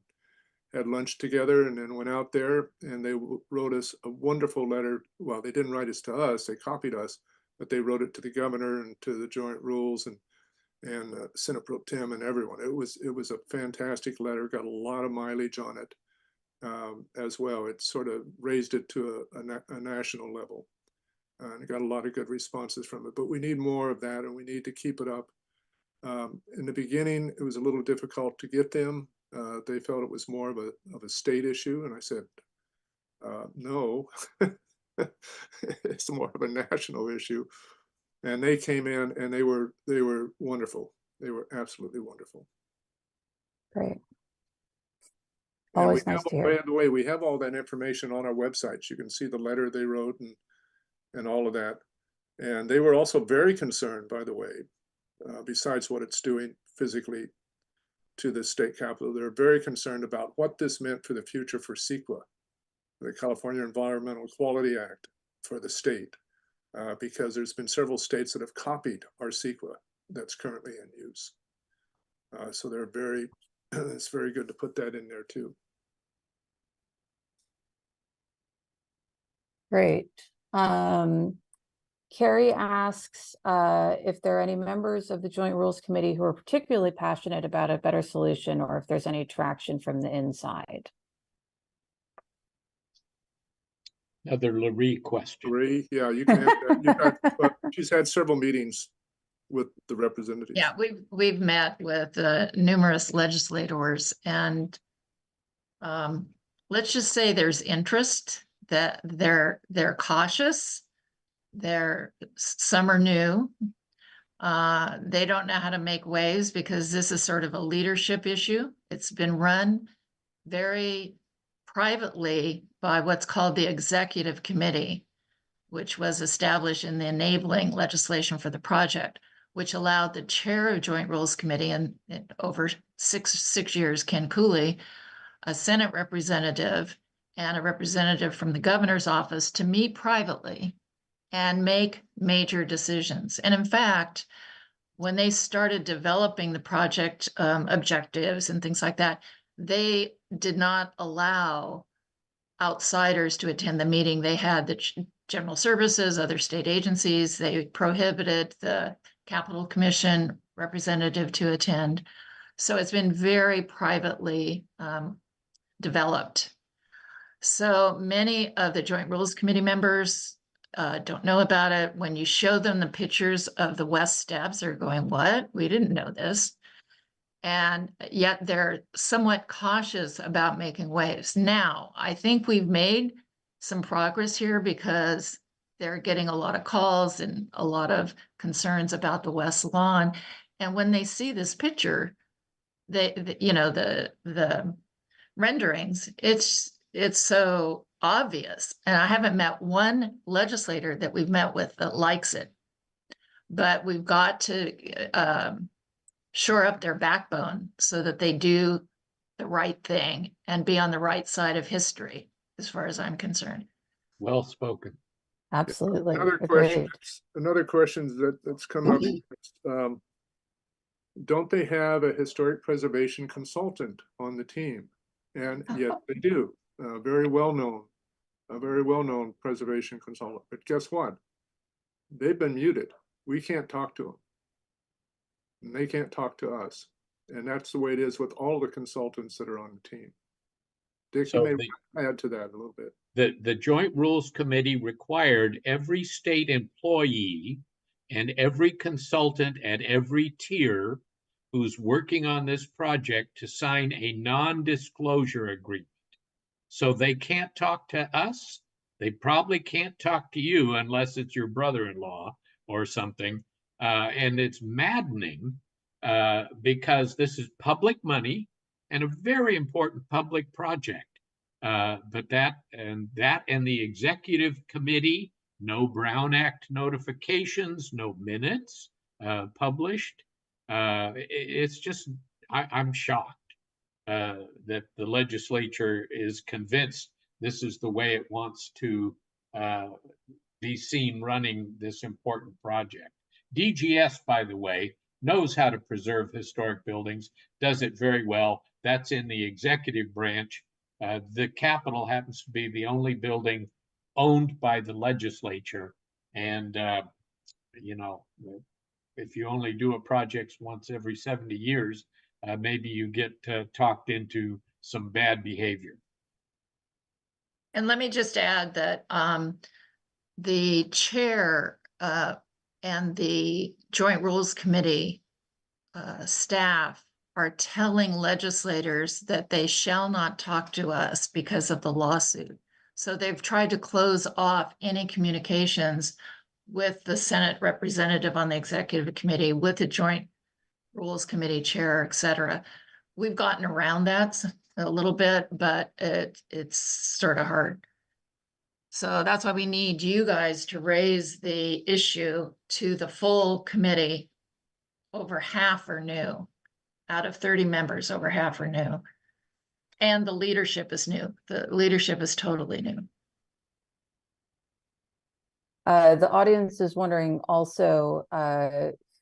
had lunch together, and then went out there, and they wrote us a wonderful letter. Well, they didn't write it to us, they copied us, but they wrote it to the governor and to the Joint Rules and Senate Pro Tem and everyone. It was a fantastic letter, got a lot of mileage on it as well. It sort of raised it to a national level. And got a lot of good responses from it, but we need more of that, and we need to keep it up. In the beginning, it was a little difficult to get them. They felt it was more of a state issue, and I said, no, it's more of a national issue. And they came in, and they were wonderful. They were absolutely wonderful. Great. And Always nice to hear. by the way, we have all that information on our website. You can see the letter they wrote and all of that. And they were also very concerned, by the way, besides what it's doing physically to the state capitol, they're very concerned about what this meant for the future for CEQA, the California Environmental Quality Act for the state, because there's been several states that have copied our CEQA that's currently in use. So they're very, it's very good to put that in there too. Great. Carrie asks if there are any members of the Joint Rules Committee who are particularly passionate about a better solution, or if there's any traction from the inside. Another Larry question. Marie, yeah, you can have that. But she's had several meetings with the representatives. Yeah, we've met with numerous legislators, and let's just say there's interest, that they're cautious. Some are new. They don't know how to make waves because this is sort of a leadership issue. It's been run very privately by what's called the Executive Committee, which was established in the enabling legislation for the project, which allowed the chair of Joint Rules Committee, and over six years, Ken Cooley, a Senate representative and a representative from the governor's office, to meet privately and make major decisions. And in fact, when they started developing the project objectives and things like that, they did not allow outsiders to attend the meeting. They had the general services, other state agencies. They prohibited the Capitol Commission representative to attend. So it's been very privately developed. So many of the Joint Rules Committee members don't know about it. When you show them the pictures of the West Steps, they're going, what? We didn't know this. And yet they're somewhat cautious about making waves. Now, I think we've made some progress here because they're getting a lot of calls and a lot of concerns about the West Lawn. And when they see this picture, the renderings, it's so obvious. And I haven't met one legislator that we've met with that likes it. But we've got to shore up their backbone so that they do the right thing and be on the right side of history, as far as I'm concerned. Well spoken. Absolutely. Another question that's come up. Don't they have a historic preservation consultant on the team? And yes, they do. A very well known preservation consultant. But guess what? They've been muted. We can't talk to them. And they can't talk to us. And that's the way it is with all the consultants that are on the team. Dick, So you may add to that a little bit. The Joint Rules Committee required every state employee and every consultant at every tier who's working on this project to sign a non-disclosure agreement. So they can't talk to us. They probably can't talk to you unless it's your brother-in-law or something. And it's maddening because this is public money and a very important public project. But that and the Executive Committee, no Brown Act notifications, no minutes published. It's just, I'm shocked that the legislature is convinced this is the way it wants to be seen running this important project. DGS, by the way, knows how to preserve historic buildings, does it very well. That's in the executive branch. The Capitol happens to be the only building owned by the legislature. And, if you only do a project once every 70 years, maybe you get talked into some bad behavior. And let me just add that the chair and the Joint Rules Committee staff are telling legislators that they shall not talk to us because of the lawsuit. So they've tried to close off any communications with the Senate representative on the Executive Committee, with the Joint Rules Committee chair, et cetera. We've gotten around that a little bit, but it's sort of hard. So that's why we need you guys to raise the issue to the full committee. Over half are new. Out of 30 members, over half are new. And the leadership is new. The leadership is totally new. The audience is wondering also,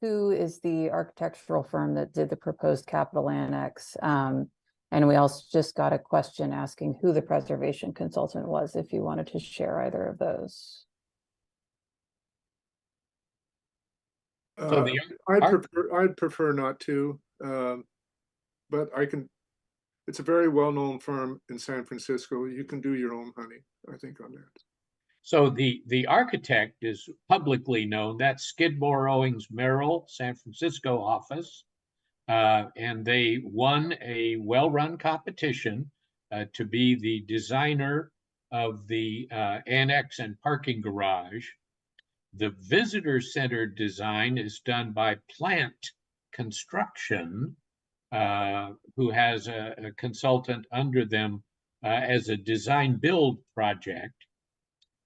who is the architectural firm that did the proposed Capitol Annex? And we also just got a question asking who the preservation consultant was, if you wanted to share either of those. So the I'd prefer not to, but it's a very well-known firm in San Francisco. You can do your own honey, I think, on that. So the architect is publicly known. That's Skidmore, Owings, Merrill, San Francisco office. And they won a well-run competition to be the designer of the annex and parking garage. The visitor center design is done by Plant Construction, who has a consultant under them as a design build project.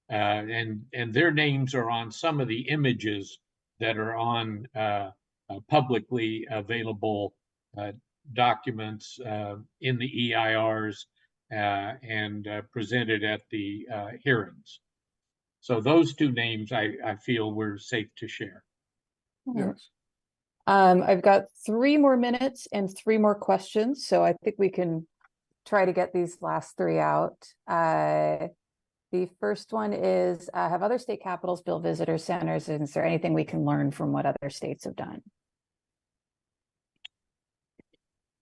And their names are on some of the images that are on publicly available documents in the EIRs and presented at the hearings. So those two names I feel we're safe to share. Yes. I've got 3 more minutes and 3 more questions, so I think we can try to get these last 3 out. The first one is, have other state capitals built visitor centers? And is there anything we can learn from what other states have done?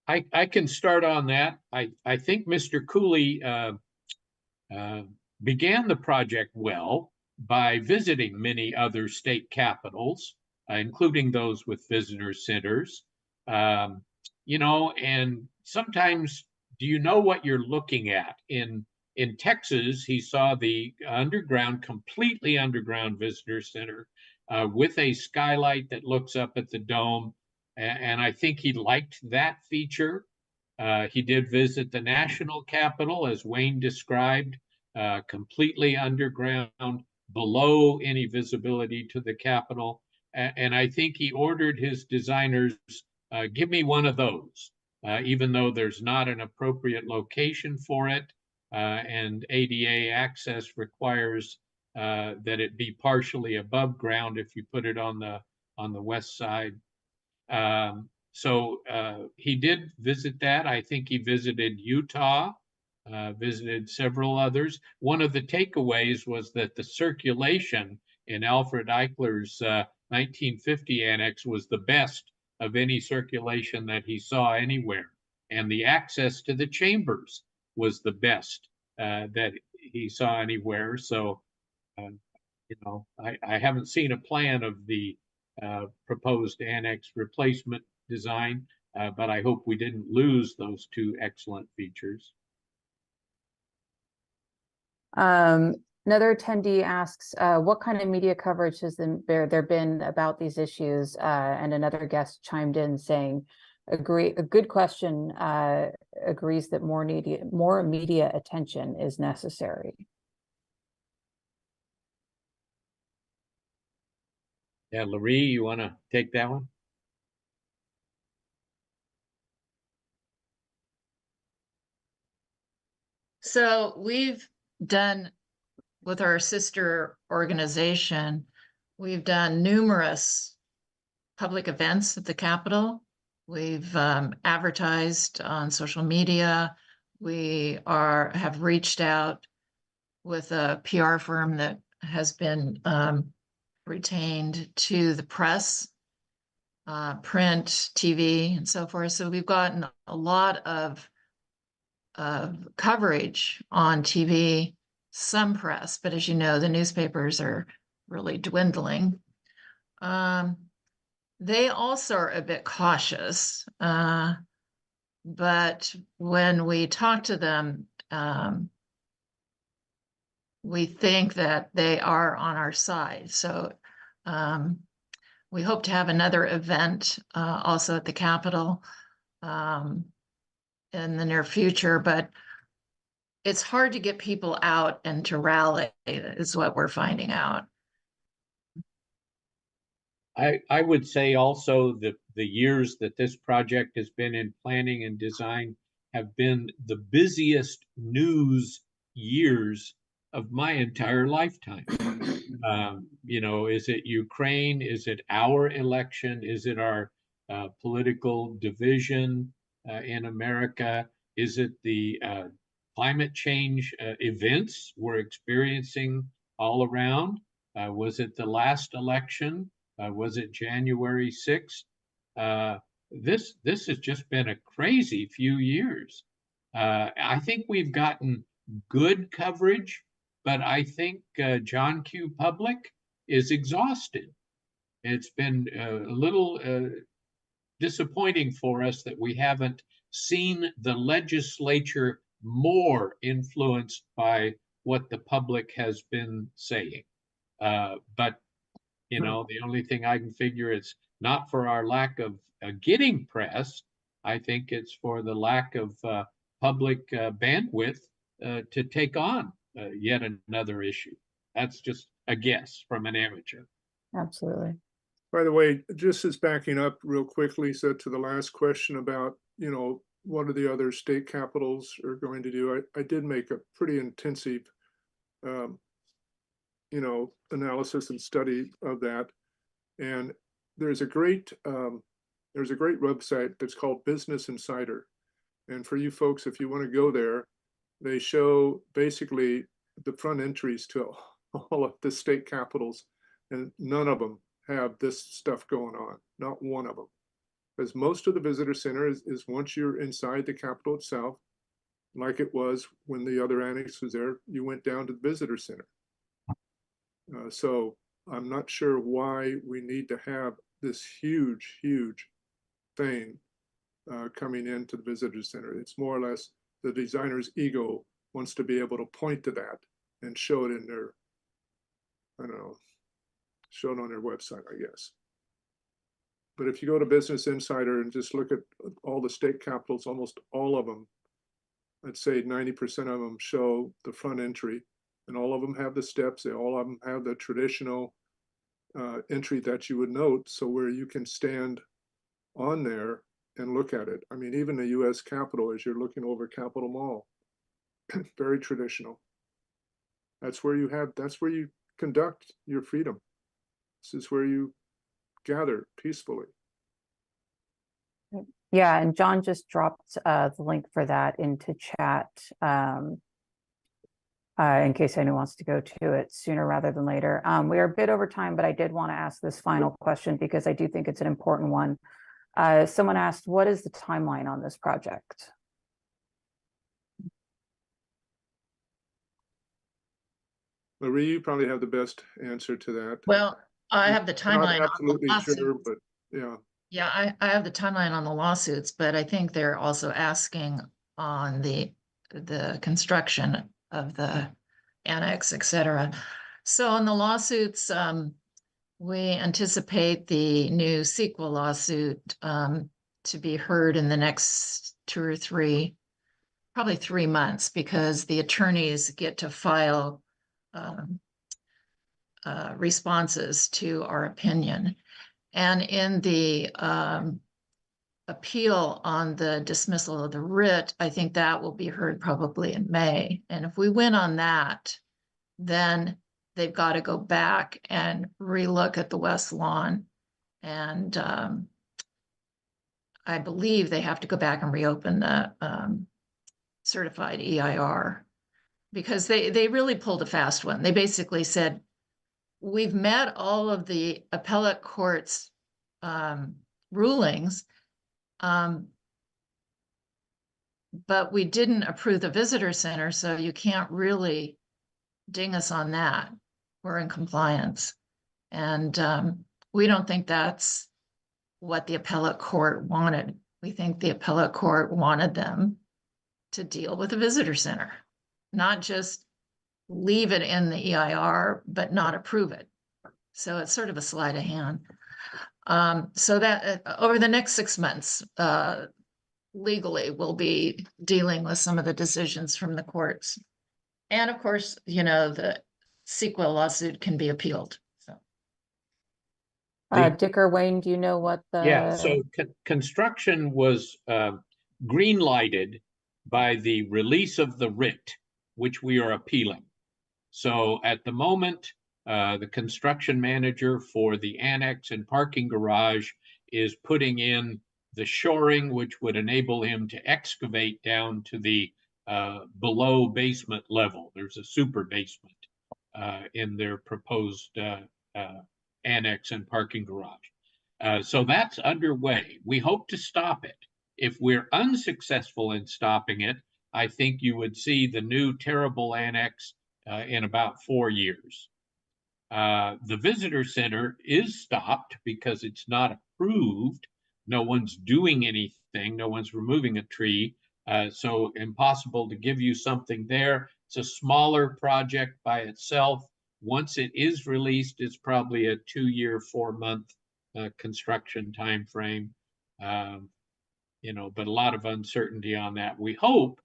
I can start on that. I think Mr. Cooley began the project well by visiting many other state capitals, including those with visitor centers. You know, and sometimes, do you know what you're looking at? In Texas, he saw the completely underground visitor center with a skylight that looks up at the dome. And I think he liked that feature. He did visit the national capitol, as Wayne described, completely underground, below any visibility to the capitol. And I think he ordered his designers, give me one of those, even though there's not an appropriate location for it. And ADA access requires that it be partially above ground if you put it on the west side. So he did visit that. I think he visited Utah, visited several others. One of the takeaways was that the circulation in Alfred Eichler's 1950 annex was the best of any circulation that he saw anywhere. And the access to the chambers was the best that he saw anywhere. So, you know, I haven't seen a plan of the proposed annex replacement design, but I hope we didn't lose those 2 excellent features. Another attendee asks, what kind of media coverage has there been about these issues? And another guest chimed in saying, a good question, agrees that more media attention is necessary. Yeah, Larry, you want to take that one? So we've done, with our sister organization, we've done numerous public events at the Capitol. We've advertised on social media. We have reached out with a PR firm that has been retained to the press, print, TV, and so forth. So we've gotten a lot of coverage on TV, some press, but as you know, the newspapers are really dwindling. They also are a bit cautious, but when we talk to them, we think that they are on our side. So we hope to have another event also at the Capitol in the near future, but it's hard to get people out and to rally, is what we're finding out. I would say also that the years that this project has been in planning and design have been the busiest news years of my entire lifetime. You know, is it Ukraine? Is it our election? Is it our political division in America? Is it the climate change events we're experiencing all around? Was it the last election? Was it January 6th? This has just been a crazy few years. I think we've gotten good coverage, but I think John Q. Public is exhausted. It's been a little disappointing for us that we haven't seen the legislature more influenced by what the public has been saying. But, you know, the only thing I can figure is not for our lack of getting press. I think it's for the lack of public bandwidth to take on yet another issue. That's just a guess from an amateur. Absolutely. By the way, just as backing up real quick, Lisa, to the last question about, you know, what are the other state capitals are going to do? I did make a pretty intensive, you know, analysis and study of that. And there's a great website that's called Business Insider. And for you folks, if you want to go there, they show basically the front entries to all of the state capitals, and none of them have this stuff going on, not one of them. Because most of the visitor center is once you're inside the Capitol itself, like it was when the other annex was there, you went down to the visitor center. So I'm not sure why we need to have this huge, huge thing coming into the visitor center. It's more or less the designer's ego wants to be able to point to that and show it in their, I don't know, show it on their website, I guess. But if you go to Business Insider and just look at all the state capitals, almost all of them, I'd say 90% of them show the front entry, and all of them have the steps. They all of them have the traditional entry that you would note, so where you can stand on there and look at it. I mean, even the U.S. Capitol, as you're looking over Capitol Mall, very traditional. That's where you conduct your freedom. This is where you gather peacefully. Yeah, and John just dropped the link for that into chat in case anyone wants to go to it sooner rather than later. We are a bit over time, but I did want to ask this final question because I do think it's an important one. Someone asked, what is the timeline on this project? Marie, you probably have the best answer to that. Well, I have the timeline. Not absolutely on the sure, but yeah. Yeah, I have the timeline on the lawsuits, but I think they're also asking on the construction of the annex, et cetera. So on the lawsuits, we anticipate the new CEQA lawsuit to be heard in the next 2 or 3, probably 3 months, because the attorneys get to file responses to our opinion. And in the appeal on the dismissal of the writ, I think that will be heard probably in May. And if we win on that, then they've got to go back and relook at the West Lawn. And I believe they have to go back and reopen the certified EIR, because they really pulled a fast one. They basically said, we've met all of the appellate court's rulings, but we didn't approve the visitor center, so you can't really ding us on that. We're in compliance. And we don't think that's what the appellate court wanted. We think the appellate court wanted them to deal with the visitor center, not just leave it in the EIR, but not approve it. So it's sort of a sleight of hand. So that over the next 6 months, legally, we'll be dealing with some of the decisions from the courts. And of course, you know, the CEQA lawsuit can be appealed. So. Dick or Wayne, do you know what the... Yeah, so construction was green lighted by the release of the writ, which we are appealing. So at the moment, the construction manager for the annex and parking garage is putting in the shoring, which would enable him to excavate down to the below basement level. There's a super basement in their proposed annex and parking garage. So that's underway. We hope to stop it. If we're unsuccessful in stopping it, I think you would see the new terrible annex in about 4 years. The visitor center is stopped because it's not approved. No one's doing anything. No one's removing a tree. So impossible to give you something there. It's a smaller project by itself. Once it is released, it's probably a 2-year, 4-month construction time frame. You know, but a lot of uncertainty on that. We hope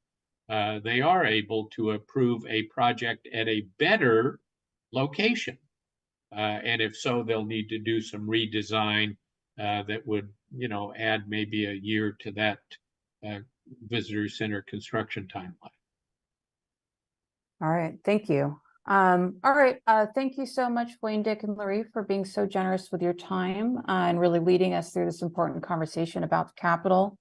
they are able to approve a project at a better location. And if so, they'll need to do some redesign that would, you know, add maybe a year to that visitor center construction timeline. All right, thank you. All right, thank you so much, Wayne, Dick, and Laurie, for being so generous with your time and really leading us through this important conversation about the Capitol.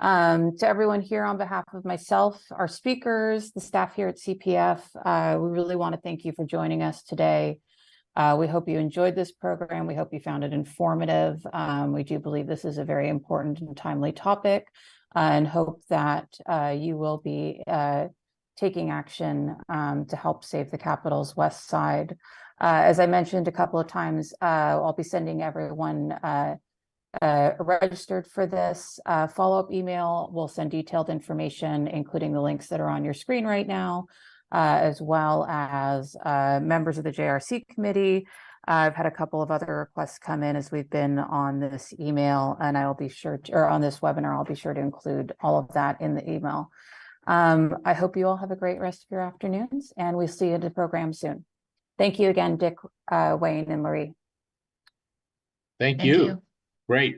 To everyone here, on behalf of myself, our speakers, the staff here at CPF, we really want to thank you for joining us today. We hope you enjoyed this program. We hope you found it informative. We do believe this is a very important and timely topic, and hope that you will be taking action to help save the Capitol's west side. As I mentioned a couple of times, I'll be sending everyone registered for this follow-up email. We'll send detailed information, including the links that are on your screen right now, as well as members of the JRC committee. I've had a couple of other requests come in as we've been on this email, and I will be sure to, or on this webinar, I'll be sure to include all of that in the email. I hope you all have a great rest of your afternoons, and we'll see you in the program soon. Thank you again, Dick, Wayne, and Laurie. Thank you. Great.